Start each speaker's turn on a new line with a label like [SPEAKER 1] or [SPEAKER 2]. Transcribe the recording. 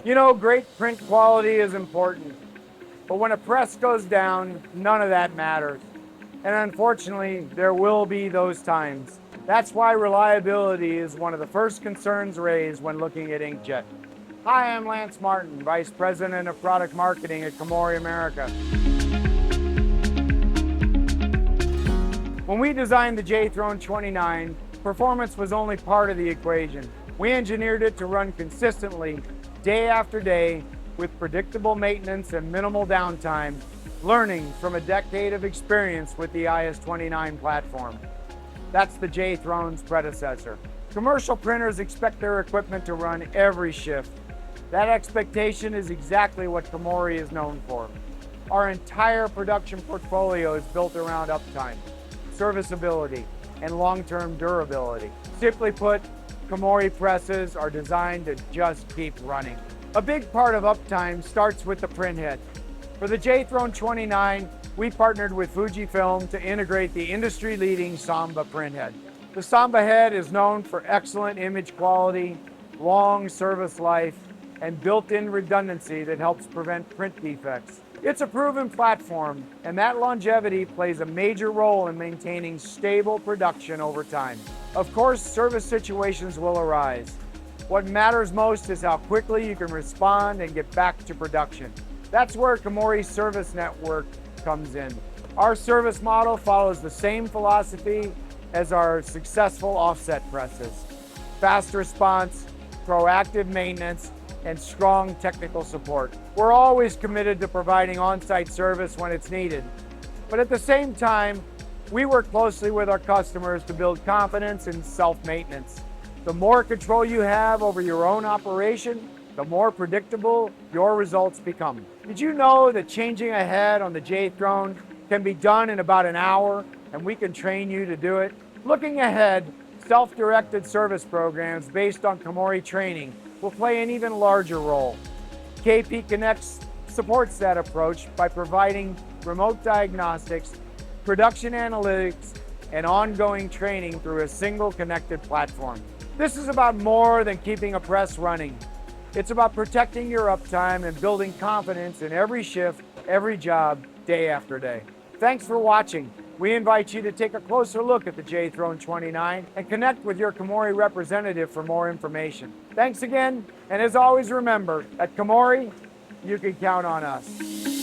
[SPEAKER 1] You know, great print quality is important, but when a press goes down, none of that matters. And unfortunately, there will be those times. That's why reliability is one of the first concerns raised when looking at Inkjet. Hi, I'm Lance Martin, Vice President of Product Marketing at Komori America. When we designed the J-Throne 29, performance was only part of the equation. We engineered it to run consistently, day after day, with predictable maintenance and minimal downtime, learning from a decade of experience with the IS-29 platform. That's the J-Throne's predecessor. Commercial printers expect their equipment to run every shift. That expectation is exactly what Komori is known for. Our entire production portfolio is built around uptime, serviceability, and long-term durability. Simply put, Komori presses are designed to just keep running. A big part of uptime starts with the printhead. For the J-Throne 29, we partnered with Fujifilm to integrate the industry-leading Samba printhead. The Samba head is known for excellent image quality, long service life, and built-in redundancy that helps prevent print defects. It's a proven platform, and that longevity plays a major role in maintaining stable production over time. Of course, service situations will arise. What matters most is how quickly you can respond and get back to production. That's where Komori's service network comes in. Our service model follows the same philosophy as our successful offset presses. Fast response, proactive maintenance, and strong technical support. We're always committed to providing on-site service when it's needed. But at the same time, we work closely with our customers to build confidence in self-maintenance. The more control you have over your own operation, the more predictable your results become. Did you know that changing a head on the J-Throne can be done in about an hour, and we can train you to do it? Looking ahead, self-directed service programs based on Komori training will play an even larger role. KP Connect supports that approach by providing remote diagnostics, production analytics, and ongoing training through a single connected platform. This is about more than keeping a press running. It's about protecting your uptime and building confidence in every shift, every job, day after day. Thanks for watching. We invite you to take a closer look at the J-Throne 29 and connect with your Komori representative for more information. Thanks again, and as always, remember, at Komori, you can count on us.